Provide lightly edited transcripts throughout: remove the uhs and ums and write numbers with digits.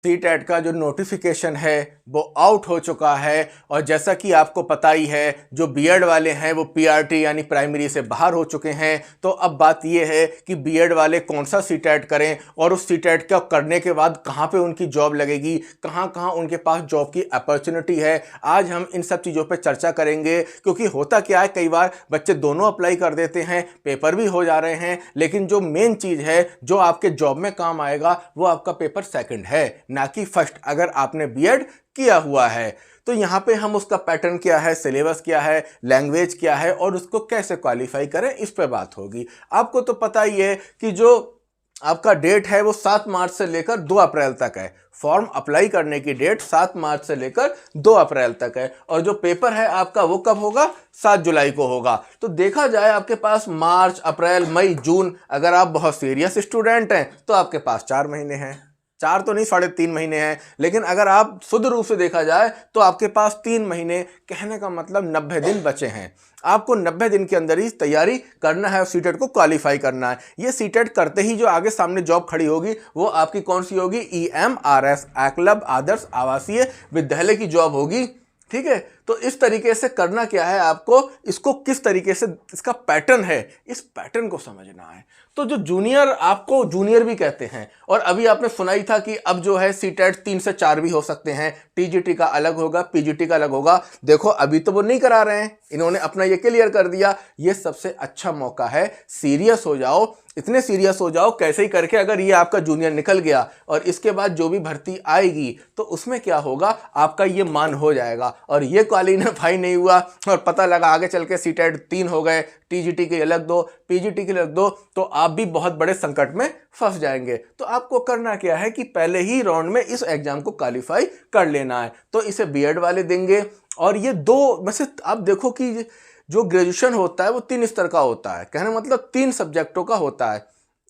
CTET का जो notification है वो आउट हो चुका है। और जैसा कि आपको पता ही है, जो बीएड वाले हैं वो पीआरटी यानी प्राइमरी से बाहर हो चुके हैं। तो अब बात ये है कि बीएड वाले कौन सा सीटेट करें और उस सीटेट का करने के बाद कहाँ पे उनकी जॉब लगेगी, कहाँ कहाँ उनके पास जॉब की अपॉर्चुनिटी है। आज हम इन सब चीज़ों पे चर्चा करेंगे, क्योंकि होता क्या है, कई बार बच्चे दोनों अप्लाई कर देते हैं, पेपर भी हो जा रहे हैं, लेकिन जो मेन चीज़ है जो आपके जॉब में काम आएगा वो आपका पेपर सेकंड है, ना कि फर्स्ट, अगर आपने बीएड किया हुआ है। तो यहाँ पे हम उसका पैटर्न क्या है, सिलेबस क्या है, लैंग्वेज क्या है और उसको कैसे क्वालिफाई करें, इस पे बात होगी। आपको तो पता ही है कि जो आपका डेट है वो 7 मार्च से लेकर 2 अप्रैल तक है। फॉर्म अप्लाई करने की डेट 7 मार्च से लेकर 2 अप्रैल तक है, और जो पेपर है आपका वो कब होगा, 7 जुलाई को होगा। तो देखा जाए आपके पास मार्च, अप्रैल, मई, जून, अगर आप बहुत सीरियस स्टूडेंट हैं तो आपके पास 4 महीने हैं। 4 तो नहीं, 3.5 महीने हैं। लेकिन अगर आप शुद्ध रूप से देखा जाए तो आपके पास 3 महीने, कहने का मतलब 90 दिन बचे हैं। आपको 90 दिन के अंदर ही तैयारी करना है और सीटेट को क्वालिफाई करना है। ये सीटेट करते ही जो आगे सामने जॉब खड़ी होगी वो आपकी कौन सी होगी, EMRS, एकलव्य आदर्श आवासीय विद्यालय की जॉब होगी। ठीक है, तो इस तरीके से करना क्या है आपको, इसको किस तरीके से, इसका पैटर्न है, इस पैटर्न को समझना है। तो जो जूनियर, आपको जूनियर भी कहते हैं, और अभी आपने सुना ही था कि अब जो है सीटेट 3 से 4 भी हो सकते हैं, टीजीटी का अलग होगा, पीजीटी का अलग होगा। देखो अभी तो वो नहीं करा रहे हैं, इन्होंने अपना ये क्लियर कर दिया। ये सबसे अच्छा मौका है, सीरियस हो जाओ, इतने सीरियस हो जाओ कैसे ही करके, अगर ये आपका जूनियर निकल गया और इसके बाद जो भी भर्ती आएगी तो उसमें क्या होगा, आपका ये मान हो जाएगा। और ये क्वालिफाई नहीं हुआ और पता लगा आगे चल के सीटेट 3 हो गए, टीजीटी के अलग दो, पीजीटी के अलग दो, तो आप भी बहुत बड़े संकट में फंस जाएंगे। तो आपको करना क्या है कि पहले ही राउंड में इस एग्जाम को क्वालिफाई कर लेना है। तो इसे बीएड वाले देंगे। और ये 2 में से आप देखो कि जो ग्रेजुएशन होता है वो 3 स्तर का होता है, कहने मतलब 3 सब्जेक्टों का होता है,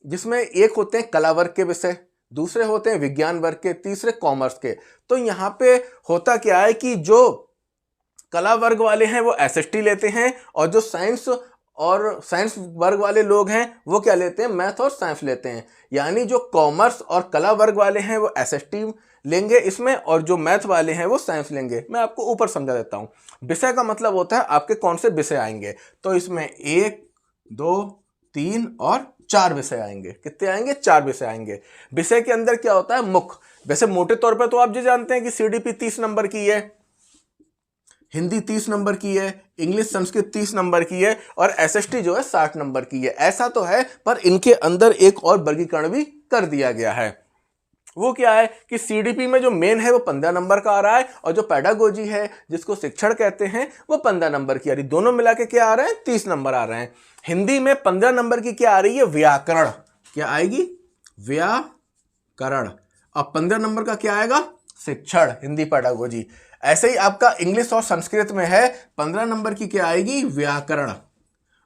जिसमें एक होते हैं कला वर्ग के विषय, दूसरे होते हैं विज्ञान वर्ग के, तीसरे कॉमर्स के। तो यहाँ पे होता क्या है कि जो कला वर्ग वाले हैं वो एसएसटी लेते हैं, और जो साइंस वर्ग वाले लोग हैं वो क्या लेते हैं, मैथ और साइंस लेते हैं। यानी जो कॉमर्स और कला वर्ग वाले हैं वो एसएसटी लेंगे इसमें, और जो मैथ वाले हैं वो साइंस लेंगे। मैं आपको ऊपर समझा देता हूँ। विषय का मतलब होता है आपके कौन से विषय आएंगे। तो इसमें 1, 2, 3 और 4 विषय आएंगे। कितने आएंगे, 4 विषय आएंगे। विषय के अंदर क्या होता है, मुख्य। वैसे मोटे तौर पर तो आप ये जानते हैं कि सीडीपी 30 नंबर की है, हिंदी 30 नंबर की है, इंग्लिश संस्कृत 30 नंबर की है, और एसएसटी जो है 60 नंबर की है। ऐसा तो है, पर इनके अंदर एक और वर्गीकरण भी कर दिया गया है। वो क्या है कि सीडीपी में जो मेन है वो 15 नंबर का आ रहा है, और जो पेडागोजी है जिसको शिक्षण कहते हैं वो 15 नंबर की आ रही। दोनों मिला के क्या आ रहे हैं, 30 नंबर आ रहे हैं। हिंदी में 15 नंबर की क्या आ रही है, व्याकरण। क्या आएगी, व्याकरण। अब 15 नंबर का क्या आएगा, शिक्षण, हिंदी पेडागोजी। ऐसे ही आपका इंग्लिश और संस्कृत में है, 15 नंबर की क्या आएगी, व्याकरण,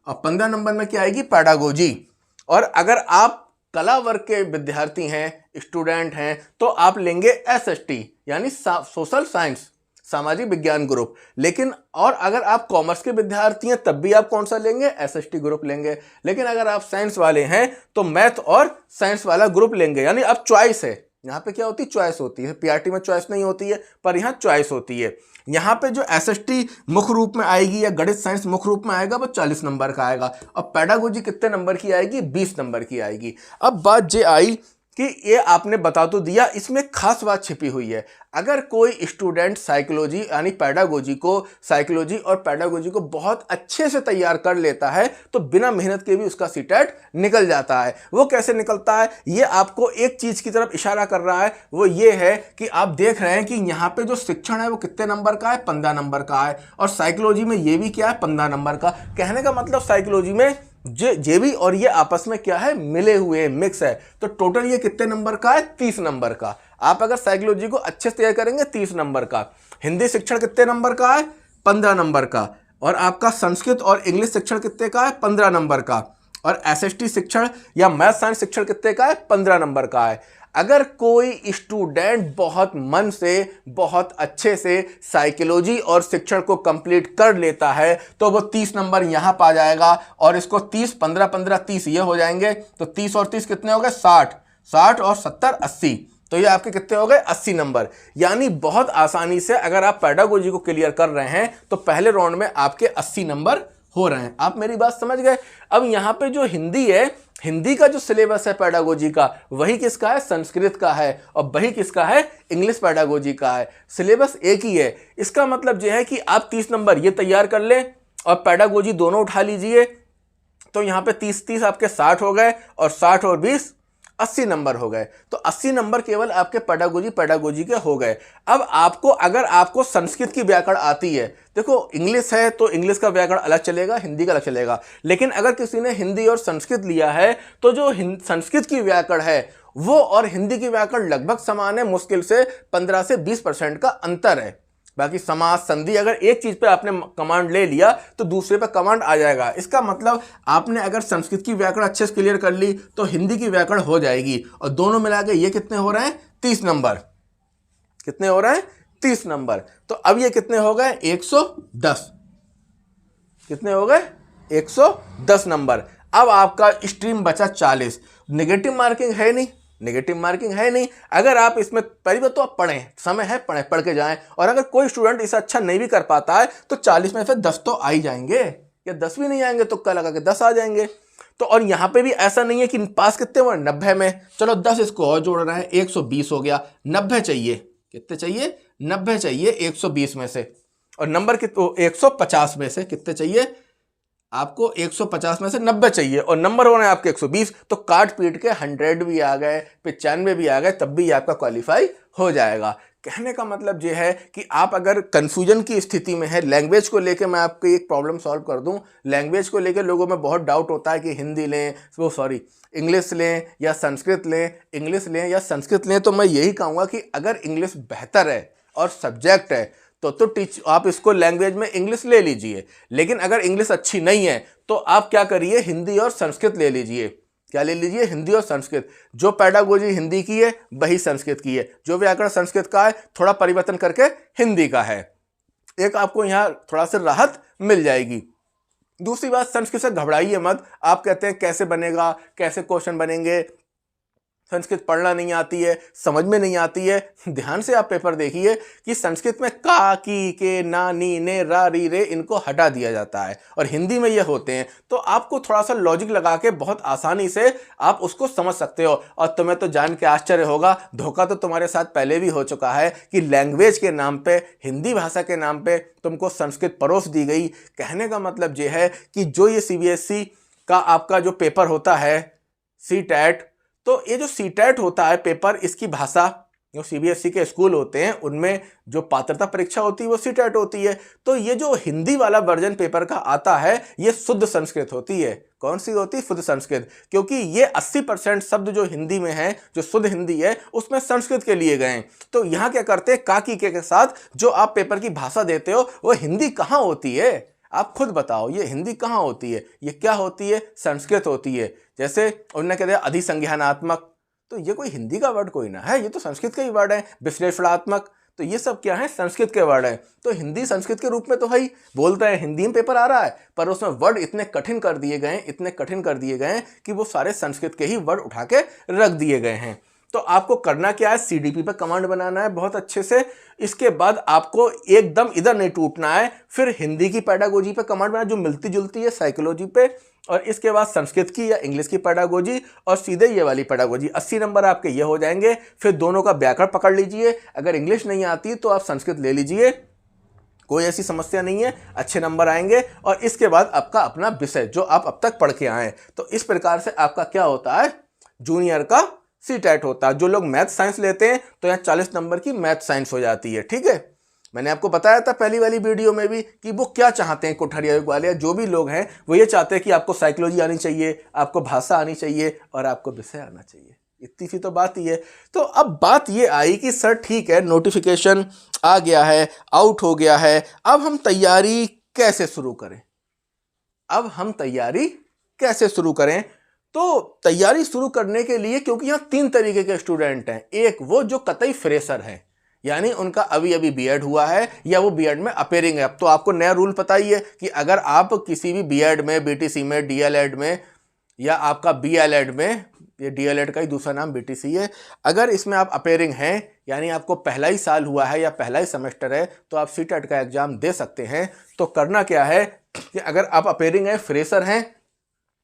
और 15 नंबर में क्या आएगी, पेडागोजी। और अगर आप कला वर्ग के विद्यार्थी हैं, स्टूडेंट हैं, तो आप लेंगे एसएसटी यानी सोशल साइंस, सामाजिक विज्ञान ग्रुप। लेकिन और अगर आप कॉमर्स के विद्यार्थी हैं तब भी आप कौन सा लेंगे, एसएसटी ग्रुप लेंगे। लेकिन अगर आप साइंस वाले हैं तो मैथ और साइंस वाला ग्रुप लेंगे। यानी अब चॉइस है, यहाँ पे क्या होती है, चॉइस होती है। पीआरटी में चॉइस नहीं होती है, पर यहाँ चॉइस होती है। यहाँ पे जो एसएसटी मुख्य रूप में आएगी या गणित साइंस मुख्य रूप में आएगा वो 40 नंबर का आएगा, और पेडागोजी कितने नंबर की आएगी, 20 नंबर की आएगी। अब बात ये आई कि ये आपने बता तो दिया, इसमें खास बात छिपी हुई है। अगर कोई स्टूडेंट साइकोलॉजी यानी पेडागोजी को, साइकोलॉजी और पेडागोजी को बहुत अच्छे से तैयार कर लेता है तो बिना मेहनत के भी उसका सीटेट निकल जाता है। वो कैसे निकलता है, ये आपको एक चीज की तरफ इशारा कर रहा है। वो ये है कि आप देख रहे हैं कि यहाँ पे जो शिक्षण है वो कितने नंबर का है, 15 नंबर का है, और साइकोलॉजी में ये भी क्या है, 15 नंबर का। कहने का मतलब साइकोलॉजी में जे भी और ये आपस में क्या है, मिले हुए, मिक्स है। तो टोटल ये कितने नंबर का है, 30 नंबर का। आप अगर साइकोलॉजी को अच्छे से तैयार करेंगे 30 नंबर का। हिंदी शिक्षण कितने नंबर का है, 15 नंबर का। और आपका संस्कृत और इंग्लिश शिक्षण कितने का है, 15 नंबर का। और एसएसटी शिक्षण या मैथ साइंस शिक्षण कितने का है, 15 नंबर का है। अगर कोई स्टूडेंट बहुत मन से, बहुत अच्छे से साइकोलॉजी और शिक्षण को कंप्लीट कर लेता है तो वो 30 नंबर यहाँ पा जाएगा, और इसको 30, 15, 15, 30 ये हो जाएंगे। तो 30 और 30 कितने हो गए, 60, 60 और 70, 80। तो ये आपके कितने हो गए 80 नंबर। यानी बहुत आसानी से अगर आप पेडागोजी को क्लियर कर रहे हैं तो पहले राउंड में आपके 80 नंबर हो रहे हैं। आप मेरी बात समझ गए। अब यहां पे जो हिंदी है, हिंदी का जो सिलेबस है पेडागोजी का, वही किसका है, संस्कृत का है, और वही किसका है, इंग्लिश पेडागोजी का है। सिलेबस एक ही है। इसका मतलब यह है कि आप 30 नंबर ये तैयार कर लें और पेडागोजी दोनों उठा लीजिए, तो यहां पे 30-30 आपके 60 हो गए, और 60 और 20 80 नंबर हो गए। तो 80 नंबर केवल आपके पेडागोजी के हो गए। अब आपको, अगर आपको संस्कृत की व्याकरण आती है, देखो इंग्लिश है तो इंग्लिश का व्याकरण अलग चलेगा, हिंदी का अलग चलेगा, लेकिन अगर किसी ने हिंदी और संस्कृत लिया है तो जो संस्कृत की व्याकरण है वो और हिंदी की व्याकरण लगभग समान है। मुश्किल से 15 से 20% का अंतर है। बाकी समास, संधि, अगर एक चीज पे आपने कमांड ले लिया तो दूसरे पे कमांड आ जाएगा। इसका मतलब आपने अगर संस्कृत की व्याकरण अच्छे से क्लियर कर ली तो हिंदी की व्याकरण हो जाएगी, और दोनों मिला के ये कितने हो रहे हैं, 30 नंबर। कितने हो रहे हैं, 30 नंबर। तो अब ये कितने हो गए, 110। कितने हो गए, 110 नंबर। अब आपका स्ट्रीम बचा 40। नेगेटिव मार्किंग है नहीं, नेगेटिव मार्किंग है नहीं। अगर आप इसमें पहली बात तो आप पढ़ें, समय है, पढ़ के जाएं। और अगर कोई स्टूडेंट इसे अच्छा नहीं भी कर पाता है तो 40 में से 10 तो आ ही जाएंगे, या 10 भी नहीं आएंगे तो कल लगा के 10 आ जाएंगे। तो और यहां पे भी ऐसा नहीं है कि पास कितने हुए, 90 में। चलो 10 इसको और जोड़ रहे हैं, 120 हो गया। 90 चाहिए, कितने चाहिए, 90 चाहिए 120 में से। और नंबर कितने, 150 में से कितने चाहिए आपको, 150 में से 90 चाहिए, और नंबर हो रहे हैं आपके 120। तो काट पीट के 100 भी आ गए, 95 भी आ गए, तब भी आपका क्वालिफाई हो जाएगा। कहने का मतलब ये है कि आप अगर कंफ्यूजन की स्थिति में है लैंग्वेज को लेके, मैं आपकी एक प्रॉब्लम सॉल्व कर दूं। लैंग्वेज को लेके लोगों में बहुत डाउट होता है कि हिंदी लें, इंग्लिश लें या संस्कृत लें, इंग्लिश लें या संस्कृत लें। तो मैं यही कहूँगा कि अगर इंग्लिश बेहतर है और सब्जेक्ट है तो आप इसको लैंग्वेज में इंग्लिश ले लीजिए। लेकिन अगर इंग्लिश अच्छी नहीं है तो आप क्या करिए, हिंदी और संस्कृत ले लीजिए। क्या ले लीजिए, हिंदी और संस्कृत। जो पेडागोजी हिंदी की है वही संस्कृत की है, जो व्याकरण संस्कृत का है थोड़ा परिवर्तन करके हिंदी का है। एक आपको यहाँ थोड़ा सा राहत मिल जाएगी। दूसरी बात, संस्कृत से घबराइए मत। आप कहते हैं कैसे बनेगा, कैसे क्वेश्चन बनेंगे, संस्कृत पढ़ना नहीं आती है, समझ में नहीं आती है। ध्यान से आप पेपर देखिए कि संस्कृत में का, की, के, ना, नी, ने, रा, री, रे इनको हटा दिया जाता है, और हिंदी में ये होते हैं। तो आपको थोड़ा सा लॉजिक लगा के बहुत आसानी से आप उसको समझ सकते हो। और तुम्हें तो जान के आश्चर्य होगा, धोखा तो तुम्हारे साथ पहले भी हो चुका है कि लैंग्वेज के नाम पे, हिंदी भाषा के नाम पे तुमको संस्कृत परोस दी गई। कहने का मतलब ये है कि जो ये CBSE का आपका जो पेपर होता है CTET, तो ये जो CTET होता है पेपर, इसकी भाषा, जो CBSE के स्कूल होते हैं उनमें जो पात्रता परीक्षा होती है वो CTET होती है। तो ये जो हिंदी वाला वर्जन पेपर का आता है ये शुद्ध संस्कृत होती है। कौन सी होती है, शुद्ध संस्कृत। क्योंकि ये 80% शब्द जो हिंदी में है, जो शुद्ध हिंदी है, उसमें संस्कृत के लिए गए। तो यहाँ क्या करते हैं, का, की, के साथ जो आप पेपर की भाषा देते हो वो हिंदी कहाँ होती है, आप खुद बताओ, ये हिंदी कहाँ होती है, ये क्या होती है, संस्कृत होती है। जैसे उन्होंने कहते हैं अधिसंज्ञानात्मक, तो ये कोई हिंदी का वर्ड कोई ना है, ये तो संस्कृत का ही वर्ड है। विश्लेषणात्मक, तो ये सब क्या है, संस्कृत के वर्ड है। तो हिंदी संस्कृत के रूप में तो है ही, बोलते हैं हिंदी में पेपर आ रहा है, पर उसमें वर्ड इतने कठिन कर दिए गए, इतने कठिन कर दिए गए कि वो सारे संस्कृत के ही वर्ड उठा के रख दिए गए हैं। तो आपको करना क्या है, CDP पे कमांड बनाना है बहुत अच्छे से। इसके बाद आपको एकदम इधर नहीं टूटना है, फिर हिंदी की पेडागोजी पे कमांड बनाना जो मिलती जुलती है साइकोलॉजी पे, और इसके बाद संस्कृत की या इंग्लिश की पेडागोजी, और सीधे ये वाली पेडागोजी। 80 नंबर आपके ये हो जाएंगे। फिर दोनों का व्याकरण पकड़ लीजिए। अगर इंग्लिश नहीं आती तो आप संस्कृत ले लीजिए, कोई ऐसी समस्या नहीं है, अच्छे नंबर आएंगे। और इसके बाद आपका अपना विषय जो आप अब तक पढ़ के आए। तो इस प्रकार से आपका क्या होता है, जूनियर का CTET होता है। जो लोग मैथ साइंस लेते हैं तो यहाँ 40 नंबर की मैथ साइंस हो जाती है। ठीक है, मैंने आपको बताया था पहली वाली वीडियो में भी कि वो क्या चाहते हैं, कोठरिया वाले जो भी लोग हैं वो ये चाहते हैं कि आपको साइकोलॉजी आनी चाहिए, आपको भाषा आनी चाहिए और आपको विषय आना चाहिए। इतनी सी तो बात ही है। तो अब बात ये आई कि सर ठीक है, नोटिफिकेशन आ गया है, आउट हो गया है, अब हम तैयारी कैसे शुरू करें, अब हम तैयारी कैसे शुरू करें। तो तैयारी शुरू करने के लिए, क्योंकि यहाँ 3 तरीके के स्टूडेंट हैं। एक वो जो कतई फ्रेशर हैं, यानी उनका अभी अभी B.Ed हुआ है या वो B.Ed में अपेयरिंग है। अब तो आपको नया रूल पता ही है कि अगर आप किसी भी B.Ed में, BTC में, DLED में या आपका BLED में ये डीएलएड का ही दूसरा नाम बीटीसी है। अगर इसमें आप अपेयरिंग हैं, यानी आपको पहला ही साल हुआ है या पहला ही सेमेस्टर है, तो आप सीटेट का एग्जाम दे सकते हैं। तो करना क्या है कि अगर आप अपेयरिंग है, फ्रेशर हैं,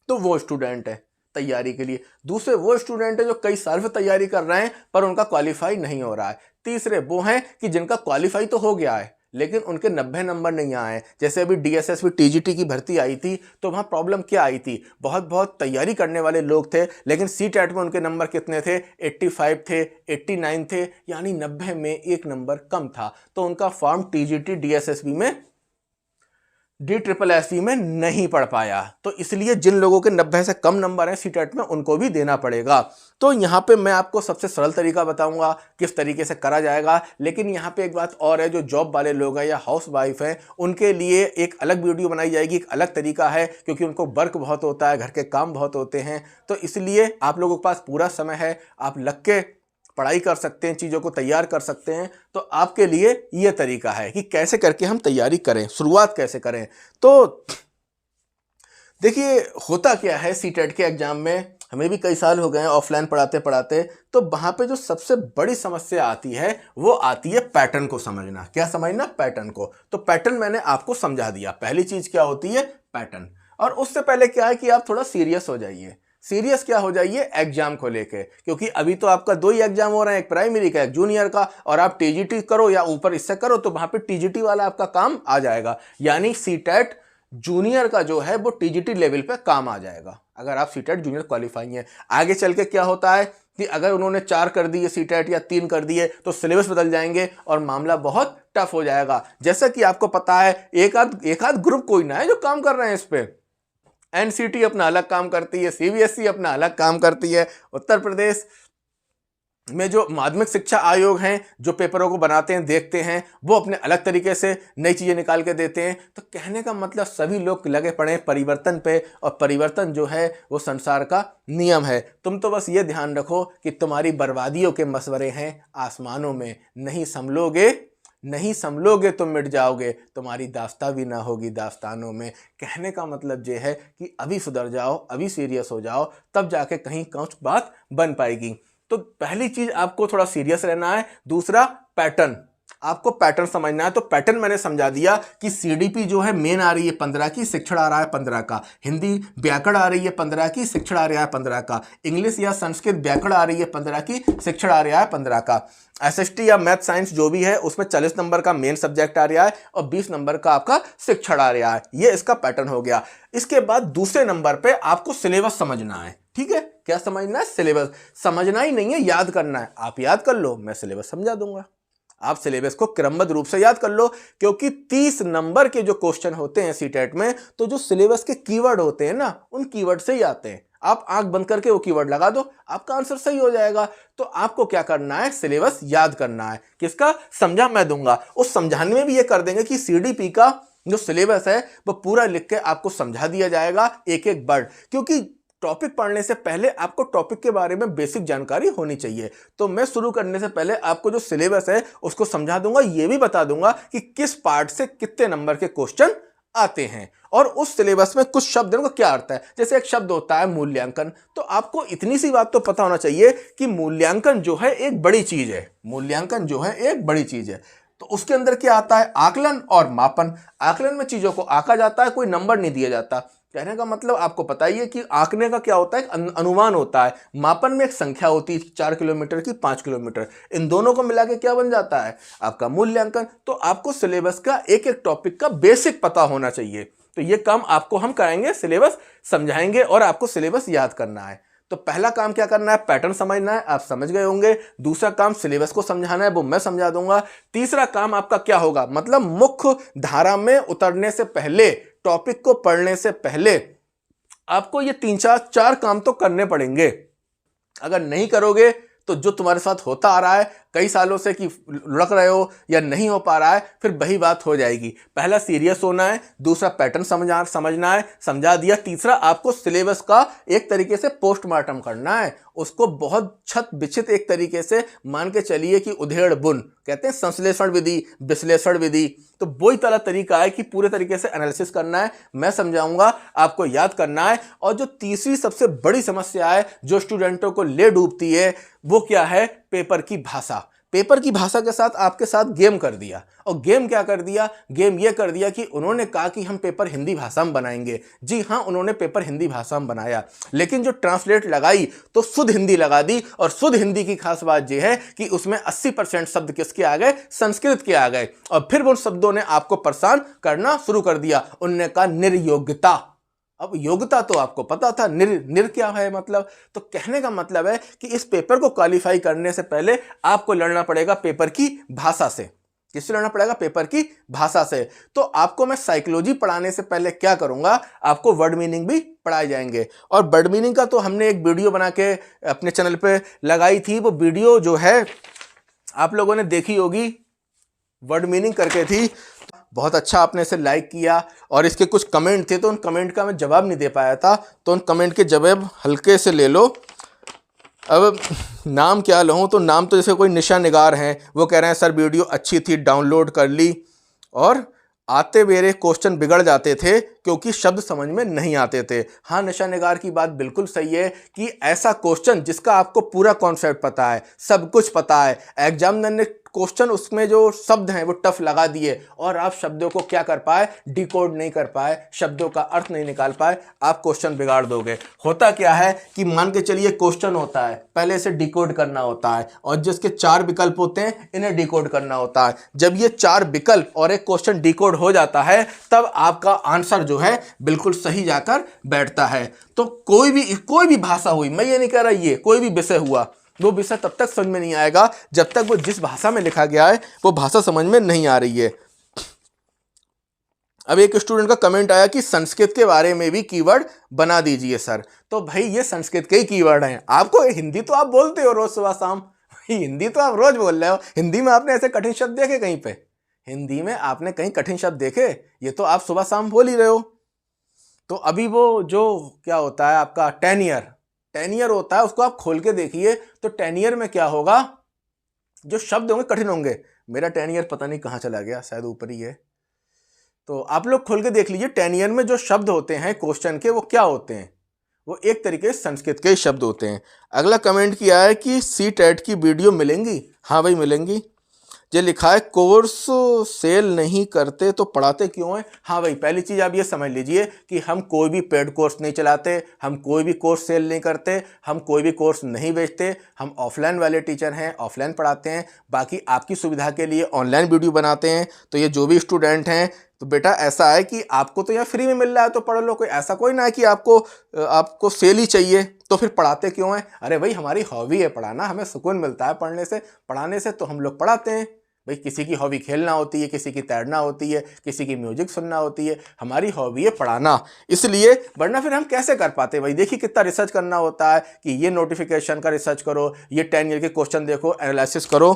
तो वो स्टूडेंट है तैयारी के लिए। दूसरे वो स्टूडेंट है जो कई साल से तैयारी कर रहे हैं पर उनका क्वालिफाई नहीं हो रहा है। तीसरे वो हैं कि जिनका क्वालिफाई तो हो गया है लेकिन उनके 90 नंबर नहीं आए। जैसे अभी डीएसएसबी टीजीटी की भर्ती आई थी तो वहाँ प्रॉब्लम क्या आई थी, बहुत तैयारी करने वाले लोग थे लेकिन सीटेट में उनके नंबर कितने थे, 85 थे, 89 थे, यानी 90 में 1 नंबर कम था। तो उनका फॉर्म टीजीटी डीएसएसबी में DSSB में नहीं पढ़ पाया। तो इसलिए जिन लोगों के 90 से कम नंबर हैं सीटेट में, उनको भी देना पड़ेगा। तो यहाँ पे मैं आपको सबसे सरल तरीका बताऊंगा किस तरीके से करा जाएगा। लेकिन यहाँ पे एक बात और है, जो जॉब वाले लोग हैं या हाउस वाइफ हैं उनके लिए एक अलग वीडियो बनाई जाएगी, एक अलग तरीका है, क्योंकि उनको वर्क बहुत होता है, घर के काम बहुत होते हैं। तो इसलिए आप लोगों के पास पूरा समय है, आप लग के पढ़ाई कर सकते हैं, चीज़ों को तैयार कर सकते हैं। तो आपके लिए ये तरीका है कि कैसे करके हम तैयारी करें, शुरुआत कैसे करें। तो देखिए होता क्या है, सीटेट के एग्जाम में हमें भी कई साल हो गए हैं ऑफलाइन पढ़ाते पढ़ाते, तो वहाँ पे जो सबसे बड़ी समस्या आती है वो आती है पैटर्न को समझना। क्या समझना? पैटर्न को। तो पैटर्न मैंने आपको समझा दिया। पहली चीज़ क्या होती है? पैटर्न। और उससे पहले क्या है कि आप थोड़ा सीरियस हो जाइए। सीरियस क्या हो जाइए? एग्जाम को लेके, क्योंकि अभी तो आपका 2 ही एग्जाम हो रहे हैं, एक प्राइमरी का, एक जूनियर का। और आप टीजीटी करो या ऊपर इससे करो तो वहां पे टीजीटी वाला आपका काम आ जाएगा, यानी सीटेट जूनियर का जो है वो टीजीटी लेवल पे काम आ जाएगा अगर आप सीटेट जूनियर क्वालिफाई हैं। आगे चल के क्या होता है कि अगर उन्होंने 4 कर दिए सीटेट या 3 कर दिए तो सिलेबस बदल जाएंगे और मामला बहुत टफ हो जाएगा। जैसा कि आपको पता है एक आध ग्रुप कोई ना है जो काम कर रहे हैं इस पे। एनसीटी अपना अलग काम करती है, सीबीएसई अपना अलग काम करती है, उत्तर प्रदेश में जो माध्यमिक शिक्षा आयोग हैं जो पेपरों को बनाते हैं, देखते हैं, वो अपने अलग तरीके से नई चीज़ें निकाल के देते हैं। तो कहने का मतलब सभी लोग लगे पड़े हैं परिवर्तन पे, और परिवर्तन जो है वो संसार का नियम है। तुम तो बस ये ध्यान रखो कि तुम्हारी बर्बादियों के मशवरे हैं आसमानों में, नहीं संभलोगे तो मिट जाओगे, तुम्हारी दास्तां भी ना होगी दास्तानों में। कहने का मतलब ये है कि अभी सुधर जाओ, अभी सीरियस हो जाओ, तब जाके कहीं कुछ बात बन पाएगी। तो पहली चीज आपको थोड़ा सीरियस रहना है। दूसरा, पैटर्न, आपको पैटर्न समझना है। तो पैटर्न मैंने समझा दिया कि सीडीपी जो है मेन आ रही है 15 की, शिक्षण आ रहा है 15 का, हिंदी व्याकरण आ रही है 15 की, शिक्षण आ रहा है 15 का, इंग्लिश या संस्कृत व्याकरण आ रही है 15 की, शिक्षण आ रहा है 15 का, एसएसटी या मैथ साइंस जो भी है उसमें 40 नंबर का मेन सब्जेक्ट आ रहा है और 20 नंबर का आपका शिक्षण आ रहा है। ये इसका पैटर्न हो गया। इसके बाद दूसरे नंबर पे आपको सिलेबस समझना है। ठीक है, क्या समझना है? सिलेबस समझना ही नहीं है, याद करना है। आप याद कर लो, मैं सिलेबस समझा दूंगा। आप सिलेबस को क्रमबद्ध रूप से याद कर लो, क्योंकि 30 नंबर के जो क्वेश्चन होते हैं सीटेट में, तो जो सिलेबस के कीवर्ड होते हैं ना, उन कीवर्ड से ही आते हैं। आप आंख बंद करके वो कीवर्ड लगा दो, आपका आंसर सही हो जाएगा। तो आपको क्या करना है? सिलेबस याद करना है। किसका? समझा मैं दूंगा। उस समझाने में भी ये कर देंगे कि सीडीपी का जो सिलेबस है वो पूरा लिख के आपको समझा दिया जाएगा, एक एक वर्ड। क्योंकि टॉपिक पढ़ने से पहले आपको टॉपिक के बारे में बेसिक जानकारी होनी चाहिए। तो मैं शुरू करने से पहले आपको जो सिलेबस है उसको समझा दूंगा, ये भी बता दूंगा कि किस पार्ट से कितने नंबर के क्वेश्चन आते हैं और उस सिलेबस में कुछ शब्द का क्या अर्थ है। जैसे एक शब्द होता है मूल्यांकन, तो आपको इतनी सी बात तो पता होना चाहिए कि मूल्यांकन जो है एक बड़ी चीज है। मूल्यांकन जो है एक बड़ी चीज है। तो उसके अंदर क्या आता है? आकलन और मापन। आकलन में चीजों को आंका जाता है, कोई नंबर नहीं दिया जाता। कहने का मतलब आपको पता ही है कि आंकने का क्या होता है? एक अनुमान होता है। मापन में एक संख्या होती है, 4 किलोमीटर की, 5 किलोमीटर, इन दोनों को मिला के क्या बन जाता है? आपका मूल्यांकन। तो आपको सिलेबस का एक एक टॉपिक का बेसिक पता होना चाहिए। तो ये काम आपको हम कराएंगे, सिलेबस समझाएंगे और आपको सिलेबस याद करना है। तो पहला काम क्या करना है? पैटर्न समझना है, आप समझ गए होंगे। दूसरा काम सिलेबस को समझाना है, वो मैं समझा दूंगा। तीसरा काम आपका क्या होगा? मतलब मुख्य धारा में उतरने से पहले, टॉपिक को पढ़ने से पहले आपको ये 3-4 काम तो करने पड़ेंगे। अगर नहीं करोगे तो जो तुम्हारे साथ होता आ रहा है, कई सालों से कि लुढ़क रहे हो या नहीं हो पा रहा है, फिर वही बात हो जाएगी। पहला सीरियस होना है, दूसरा पैटर्न समझना है, समझा दिया। तीसरा आपको सिलेबस का एक तरीके से पोस्टमार्टम करना है, उसको बहुत छत बिछित एक तरीके से मान के चलिए कि उधेड़ बुन कहते हैं, संश्लेषण विधि, विश्लेषण विधि, तो वही तरह तरीका है कि पूरे तरीके से एनालिसिस करना है। मैं समझाऊंगा, आपको याद करना है। और जो तीसरी सबसे बड़ी समस्या है जो स्टूडेंटों को ले डूबती है, वो क्या है? पेपर की भाषा। पेपर की भाषा के साथ आपके साथ गेम कर दिया। और गेम क्या कर दिया? गेम ये कर दिया कि उन्होंने कहा कि हम पेपर हिंदी भाषा में बनाएंगे। जी हाँ, उन्होंने पेपर हिंदी भाषा में बनाया, लेकिन जो ट्रांसलेट लगाई तो शुद्ध हिंदी लगा दी। और शुद्ध हिंदी की खास बात यह है कि उसमें 80% शब्द किसके आ गए? संस्कृत के आ गए। और फिर उन शब्दों ने आपको परेशान करना शुरू कर दिया। उनने कहा निर्योग्यता। अब योग्यता तो आपको पता था, निर क्या है मतलब? तो कहने का मतलब है कि इस पेपर को क्वालिफाई करने से पहले आपको लड़ना पड़ेगा पेपर की भाषा से। किससे लड़ना पड़ेगा? पेपर की भाषा से। तो आपको मैं साइकोलॉजी पढ़ाने से पहले क्या करूंगा, आपको वर्ड मीनिंग भी पढ़ाए जाएंगे। और वर्ड मीनिंग का तो हमने एक वीडियो बना के अपने चैनल पे लगाई थी। वो वीडियो जो है आप लोगों ने देखी होगी, वर्ड मीनिंग करके थी। बहुत अच्छा आपने इसे लाइक किया। और इसके कुछ कमेंट थे, तो उन कमेंट का मैं जवाब नहीं दे पाया था, तो उन कमेंट के जवाब हल्के से ले लो। अब नाम क्या लूँ? तो नाम तो जैसे कोई निशा निगार हैं, वो कह रहे हैं सर वीडियो अच्छी थी, डाउनलोड कर ली। और आते मेरे क्वेश्चन बिगड़ जाते थे क्योंकि शब्द समझ में नहीं आते थे। हाँ, निशा निगार की बात बिल्कुल सही है कि ऐसा क्वेश्चन जिसका आपको पूरा कॉन्सेप्ट पता है, सब कुछ पता है, एग्जामिनर ने क्वेश्चन उसमें जो शब्द हैं वो टफ लगा दिए और आप शब्दों को क्या कर पाए? डिकोड नहीं कर पाए, शब्दों का अर्थ नहीं निकाल पाए, आप क्वेश्चन बिगाड़ दोगे। होता क्या है कि मान के चलिए क्वेश्चन होता है, पहले इसे डिकोड करना होता है और जिसके 4 विकल्प होते हैं इन्हें डिकोड करना होता है। जब ये 4 विकल्प और एक क्वेश्चन डिकोड हो जाता है, तब आपका आंसर जो है बिल्कुल सही जाकर बैठता है। तो कोई भी भाषा हुई, मैं ये नहीं कह रहा, ये कोई भी विषय हुआ, वो विषय तब तक समझ में नहीं आएगा जब तक वो जिस भाषा में लिखा गया है वो भाषा समझ में नहीं आ रही है। अब एक स्टूडेंट का कमेंट आया कि संस्कृत के बारे में भी कीवर्ड बना दीजिए सर। तो भाई ये संस्कृत के ही कीवर्ड हैं। आपको हिंदी तो आप बोलते हो रोज सुबह शाम, हिंदी तो आप रोज बोल रहे हो। हिंदी में आपने ऐसे कठिन शब्द देखे कहीं पे? हिंदी में आपने कहीं कठिन शब्द देखे? ये तो आप सुबह शाम बोल ही रहे हो। तो अभी वो जो क्या होता है आपका टेनियर होता है, उसको आप खोल के देखिए तो टेनियर में क्या होगा? जो शब्द होंगे कठिन होंगे। मेरा टेनियर पता नहीं कहाँ चला गया, शायद ऊपर ही है, तो आप लोग खोल के देख लीजिए। टेनियर में जो शब्द होते हैं क्वेश्चन के, वो क्या होते हैं? वो एक तरीके से संस्कृत के शब्द होते हैं। अगला कमेंट किया है कि CTET की वीडियो मिलेंगी। हाँ भाई मिलेंगी। ये लिखा है कोर्स सेल नहीं करते तो पढ़ाते क्यों हैं? हाँ भाई, पहली चीज़ आप ये समझ लीजिए कि हम कोई भी पेड कोर्स नहीं चलाते, हम कोई भी कोर्स सेल नहीं करते, हम कोई भी कोर्स नहीं बेचते। हम ऑफलाइन वाले टीचर हैं, ऑफलाइन पढ़ाते हैं। बाकी आपकी सुविधा के लिए ऑनलाइन वीडियो बनाते हैं। तो ये जो भी स्टूडेंट हैं, तो बेटा ऐसा है कि आपको तो यहाँ फ्री में मिल रहा है तो पढ़ लो। कोई ऐसा कोई ना है कि आपको सेल ही चाहिए, तो फिर पढ़ाते क्यों हैं? अरे भाई हमारी हॉबी है पढ़ाना, हमें सुकून मिलता है पढ़ने से, पढ़ाने से, तो हम लोग पढ़ाते हैं। भाई किसी की हॉबी खेलना होती है, किसी की तैरना होती है, किसी की म्यूजिक सुनना होती है, हमारी हॉबी है पढ़ाना। इसलिए वरना फिर हम कैसे कर पाते? भाई देखिए कितना रिसर्च करना होता है कि ये नोटिफिकेशन का रिसर्च करो, ये 10 ईयर के क्वेश्चन देखो, एनालिसिस करो।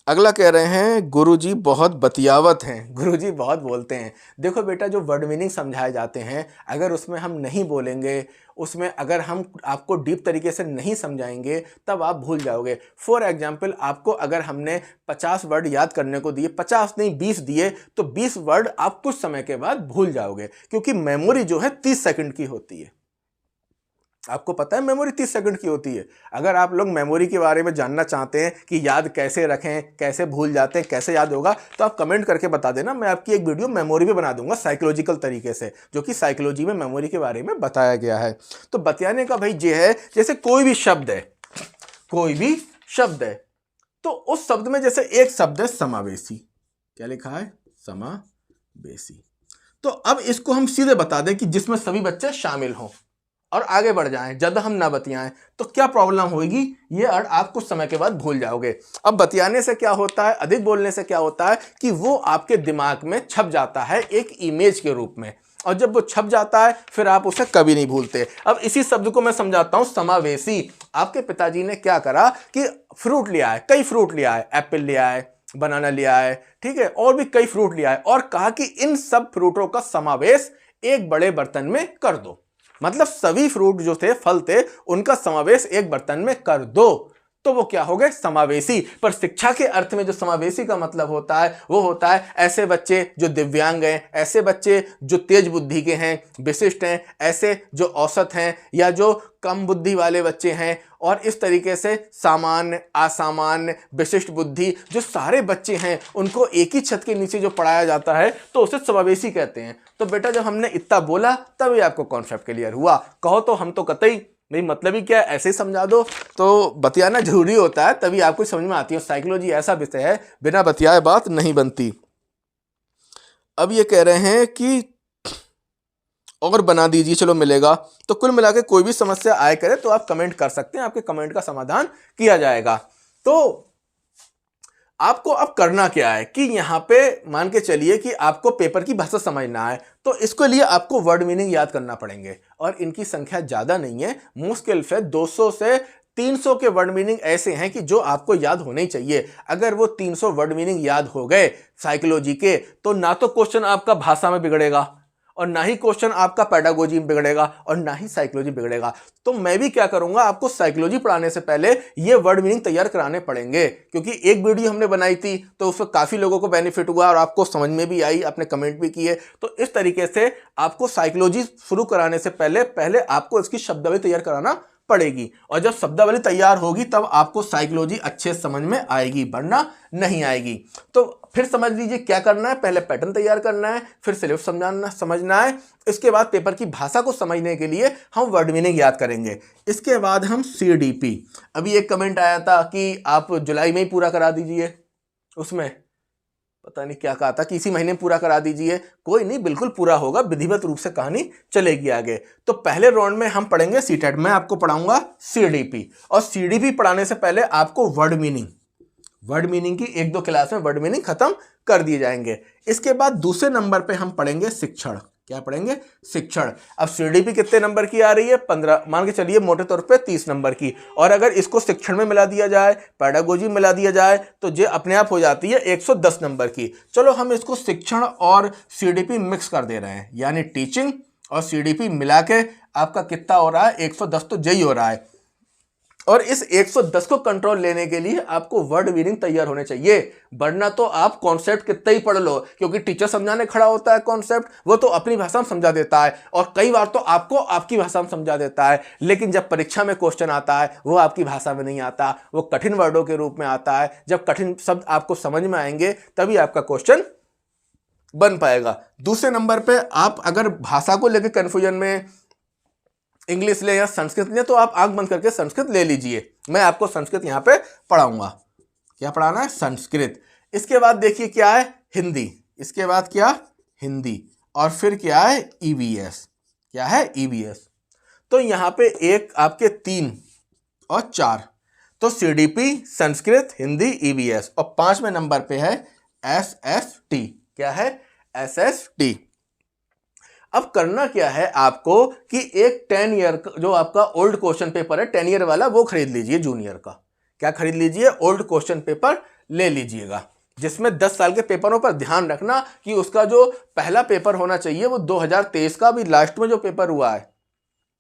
अगला कह रहे हैं गुरुजी बहुत बतियावत हैं, गुरुजी बहुत बोलते हैं। देखो बेटा, जो वर्ड मीनिंग समझाए जाते हैं, अगर उसमें हम नहीं बोलेंगे, उसमें अगर हम आपको डीप तरीके से नहीं समझाएंगे, तब आप भूल जाओगे। फॉर एग्जाम्पल, आपको अगर हमने 50 वर्ड याद करने को दिए, 50 नहीं 20 दिए, तो 20 वर्ड आप कुछ समय के बाद भूल जाओगे, क्योंकि मेमोरी जो है 30 सेकंड की होती है। आपको पता है मेमोरी 30 सेकंड की होती है। अगर आप लोग मेमोरी के बारे में जानना चाहते हैं कि याद कैसे रखें, कैसे भूल जाते हैं, कैसे याद होगा, तो आप कमेंट करके बता देना। मैं आपकी एक वीडियो मेमोरी पे बना दूंगा साइकोलॉजिकल तरीके से, जो कि साइकोलॉजी में मेमोरी के बारे में बताया गया है। तो बतियाने का भाई ये है, जैसे कोई भी शब्द है, तो उस शब्द में जैसे एक शब्द है समावेशी। क्या लिखा है? समावेशी। तो अब इसको हम सीधे बता दें कि जिसमें सभी बच्चे शामिल हों और आगे बढ़ जाएं, ज़्यादा हम ना बतियाएं, तो क्या प्रॉब्लम होगी? ये अर्थ आप कुछ समय के बाद भूल जाओगे। अब बतियाने से क्या होता है, अधिक बोलने से क्या होता है कि वो आपके दिमाग में छप जाता है एक इमेज के रूप में, और जब वो छप जाता है फिर आप उसे कभी नहीं भूलते। अब इसी शब्द को मैं समझाता हूं, समावेशी। आपके पिताजी ने क्या करा कि फ्रूट लिया है, कई फ्रूट लिया है, एप्पल लिया है, बनाना लिया है, ठीक है, और भी कई फ्रूट लिया है, और कहा कि इन सब फ्रूटों का समावेश एक बड़े बर्तन में कर दो। मतलब सभी फ्रूट जो थे, फल थे, उनका समावेश एक बर्तन में कर दो, तो वो क्या हो गए, समावेशी। पर शिक्षा के अर्थ में जो समावेशी का मतलब होता है वो होता है ऐसे बच्चे जो दिव्यांग हैं, ऐसे बच्चे जो तेज बुद्धि के हैं, विशिष्ट हैं, ऐसे जो औसत हैं, या जो कम बुद्धि वाले बच्चे हैं, और इस तरीके से सामान्य, असामान्य, विशिष्ट बुद्धि जो सारे बच्चे हैं उनको एक ही छत के नीचे जो पढ़ाया जाता है तो उसे समावेशी कहते हैं। तो बेटा जब हमने इतना बोला तभी आपको कॉन्सेप्ट क्लियर हुआ। कहो तो हम तो कतई नहीं, मतलब ही क्या, ऐसे ही समझा दो, तो बतियाना जरूरी होता है तभी आपको समझ में आती है। साइकोलॉजी ऐसा विषय है, बिना बतियाए बात नहीं बनती। अब ये कह रहे हैं कि और बना दीजिए, चलो मिलेगा। तो कुल मिला के कोई भी समस्या आए करे तो आप कमेंट कर सकते हैं, आपके कमेंट का समाधान किया जाएगा। तो आपको अब करना क्या है कि यहाँ पे मान के चलिए कि आपको पेपर की भाषा समझना है, तो इसके लिए आपको वर्ड मीनिंग याद करना पड़ेंगे, और इनकी संख्या ज़्यादा नहीं है, मुश्किल से 200 से 300 के वर्ड मीनिंग ऐसे हैं कि जो आपको याद होने ही चाहिए। अगर वो 300 वर्ड मीनिंग याद हो गए साइकोलॉजी के, तो ना तो क्वेश्चन आपका भाषा में बिगड़ेगा, और ना ही क्वेश्चन आपका पेडागोजी में बिगड़ेगा, और ना ही साइकोलॉजी बिगड़ेगा। तो मैं भी क्या करूंगा, आपको साइकोलॉजी पढ़ाने से पहले ये वर्ड मीनिंग तैयार कराने पड़ेंगे, क्योंकि एक वीडियो हमने बनाई थी तो उसमें काफ़ी लोगों को बेनिफिट हुआ और आपको समझ में भी आई, आपने कमेंट भी किए। तो इस तरीके से आपको साइकोलॉजी शुरू कराने से पहले आपको इसकी शब्दावली तैयार कराना पड़ेगी, और जब शब्दावली तैयार होगी तब आपको साइकोलॉजी अच्छे समझ में आएगी, वरना नहीं आएगी। तो फिर समझ लीजिए क्या करना है, पहले पैटर्न तैयार करना है, फिर सिर्फ समझना है, इसके बाद पेपर की भाषा को समझने के लिए हम वर्ड मीनिंग याद करेंगे। इसके बाद हम CDP। अभी एक कमेंट आया था कि आप जुलाई में ही पूरा करा दीजिए, उसमें पता नहीं क्या कहा था कि इसी महीने पूरा करा दीजिए। कोई नहीं, बिल्कुल पूरा होगा, विधिवत रूप से कहानी चलेगी आगे। तो पहले राउंड में हम पढ़ेंगे CTET, मैं आपको पढ़ाऊंगा CDP, और CDP पढ़ाने से पहले आपको वर्ड मीनिंग की 1-2 क्लास में वर्ड मीनिंग खत्म कर दिए जाएंगे। इसके बाद दूसरे नंबर पे हम पढ़ेंगे शिक्षण। क्या पढ़ेंगे, शिक्षण। अब CDP कितने नंबर की आ रही है, 15, मान के चलिए मोटे तौर पे 30 नंबर की, और अगर इसको शिक्षण में मिला दिया जाए, पेडागोजी मिला दिया जाए, तो ये अपने आप हो जाती है 110 नंबर की। चलो हम इसको शिक्षण और CDP मिक्स कर दे रहे हैं, यानी टीचिंग और CDP मिला के आपका कितना हो रहा है, 110 तो यही हो रहा है। और इस 110 को कंट्रोल लेने के लिए आपको वर्ड मीनिंग तैयार होने चाहिए, वरना तो आप कॉन्सेप्ट कितना ही पढ़ लो, क्योंकि टीचर समझाने खड़ा होता है कॉन्सेप्ट, वो तो अपनी भाषा में समझा देता है, और कई बार तो आपको आपकी भाषा में समझा देता है, लेकिन जब परीक्षा में क्वेश्चन आता है वो आपकी भाषा में नहीं आता, वो कठिन वर्डों के रूप में आता है। जब कठिन शब्द आपको समझ में आएंगे तभी आपका क्वेश्चन बन पाएगा। दूसरे नंबर पे आप अगर भाषा को लेकर कंफ्यूजन में इंग्लिश ले या संस्कृत ले, तो आप आंख बंद करके संस्कृत ले लीजिए, मैं आपको संस्कृत यहाँ पे पढ़ाऊंगा। क्या पढ़ाना है, संस्कृत। इसके बाद देखिए क्या है, हिंदी। इसके बाद क्या, हिंदी, और फिर क्या है, EVS। क्या है, EVS। तो यहाँ पे एक आपके 3 और 4, तो CDP, संस्कृत, हिंदी, EVS, और 5वें नंबर पे है SST। क्या है, SST। अब करना क्या है आपको कि एक 10 ईयर जो आपका ओल्ड क्वेश्चन पेपर है 10 ईयर वाला, वो खरीद लीजिए जूनियर का। क्या खरीद लीजिए, ओल्ड क्वेश्चन पेपर ले लीजिएगा, जिसमें 10 साल के पेपरों पर ध्यान रखना कि उसका जो पहला पेपर होना चाहिए वो 2023 का भी लास्ट में जो पेपर हुआ है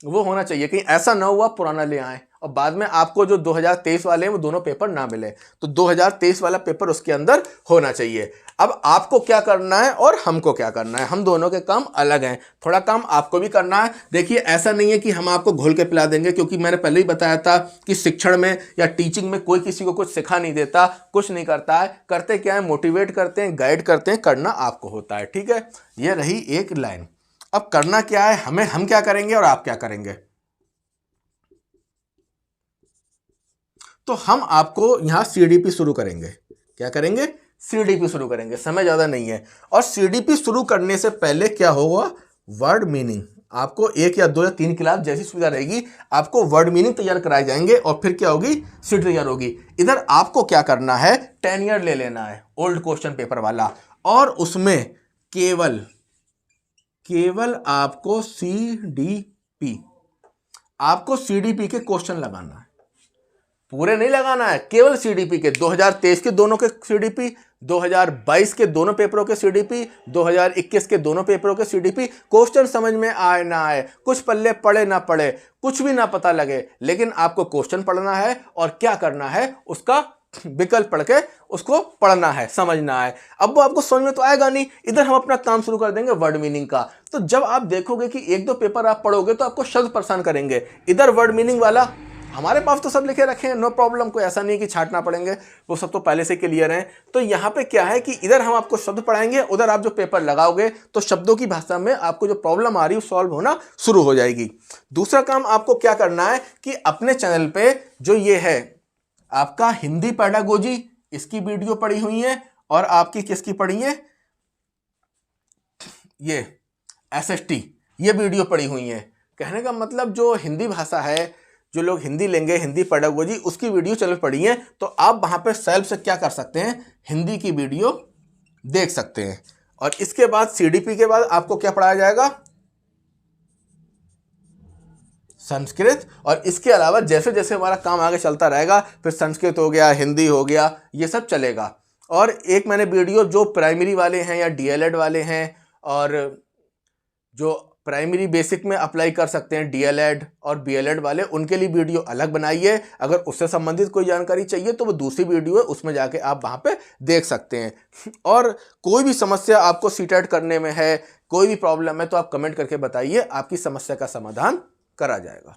वो होना चाहिए। कहीं ऐसा ना हुआ पुराना ले आए और बाद में आपको जो 2023 वाले हैं वो दोनों पेपर ना मिले, तो 2023 वाला पेपर उसके अंदर होना चाहिए। अब आपको क्या करना है और हमको क्या करना है, हम दोनों के काम अलग हैं, थोड़ा काम आपको भी करना है। देखिए ऐसा नहीं है कि हम आपको घोल के पिला देंगे, क्योंकि मैंने पहले ही बताया था कि शिक्षण में या टीचिंग में कोई किसी को कुछ सिखा नहीं देता, कुछ नहीं करता है। करते क्या है, मोटिवेट करते हैं, गाइड करते हैं, करना आपको होता है। ठीक है, ये रही एक लाइन। अब करना क्या है हमें, हम क्या करेंगे और आप क्या करेंगे। तो हम आपको यहां CDP शुरू करेंगे। क्या करेंगे, CDP शुरू करेंगे, समय ज्यादा नहीं है। और CDP शुरू करने से पहले क्या होगा, वर्ड मीनिंग। आपको 1 या 2 या 3 क्लास जैसी सुविधा रहेगी, आपको वर्ड मीनिंग तैयार कराए जाएंगे, और फिर क्या होगी, सीट तैयार होगी। इधर आपको क्या करना है, 10 ईयर ले लेना है ओल्ड क्वेश्चन पेपर वाला, और उसमें केवल केवल आपको सीडीपी, आपको सीडीपी के क्वेश्चन लगाना है, पूरे नहीं लगाना है, केवल सीडीपी के 2023 के दोनों के सीडीपी, 2022 के दोनों पेपरों के सीडीपी, 2021 के दोनों पेपरों के सीडीपी। क्वेश्चन समझ में आए ना आए, कुछ पल्ले पड़े ना पड़े, कुछ भी ना पता लगे, लेकिन आपको क्वेश्चन पढ़ना है और क्या करना है, उसका विकल्प पढ़ के उसको पढ़ना है, समझना है। अब वो आपको समझ में तो आएगा नहीं, इधर हम अपना काम शुरू कर देंगे वर्ड मीनिंग का। तो जब आप देखोगे कि एक दो पेपर आप पढ़ोगे तो आपको शब्द परेशान करेंगे, इधर वर्ड मीनिंग वाला हमारे पास तो सब लिखे रखे हैं, नो प्रॉब्लम, कोई ऐसा नहीं कि छांटना पड़ेंगे, वो सब तो पहले से क्लियर है। तो यहाँ पे क्या है कि इधर हम आपको शब्द पढ़ाएंगे, उधर आप जो पेपर लगाओगे तो शब्दों की भाषा में आपको जो प्रॉब्लम आ रही है वो सॉल्व होना शुरू हो जाएगी। दूसरा काम आपको क्या करना है कि अपने चैनल पे जो ये है आपका हिंदी पेडागोजी, इसकी वीडियो पड़ी हुई है, और आपकी किसकी पड़ी है, ये एसएसटी, ये वीडियो पड़ी हुई है। कहने का मतलब जो हिंदी भाषा है, जो लोग हिंदी लेंगे, हिंदी पेडागोजी, उसकी वीडियो चैनल पड़ी है, तो आप वहां पे सेल्फ से क्या कर सकते हैं, हिंदी की वीडियो देख सकते हैं। और इसके बाद सीडीपी के बाद आपको क्या पढ़ाया जाएगा, संस्कृत। और इसके अलावा जैसे जैसे हमारा काम आगे चलता रहेगा, फिर संस्कृत हो गया, हिंदी हो गया, ये सब चलेगा। और एक मैंने वीडियो जो प्राइमरी वाले हैं या डीएलएड वाले हैं, और जो प्राइमरी बेसिक में अप्लाई कर सकते हैं डीएलएड और बीएलएड वाले, उनके लिए वीडियो अलग बनाई है। अगर उससे संबंधित कोई जानकारी चाहिए तो वो दूसरी वीडियो है, उसमें जाके आप वहाँ पे देख सकते हैं। और कोई भी समस्या आपको सीटेट करने में है, कोई भी प्रॉब्लम है, तो आप कमेंट करके बताइए, आपकी समस्या का समाधान करा जाएगा।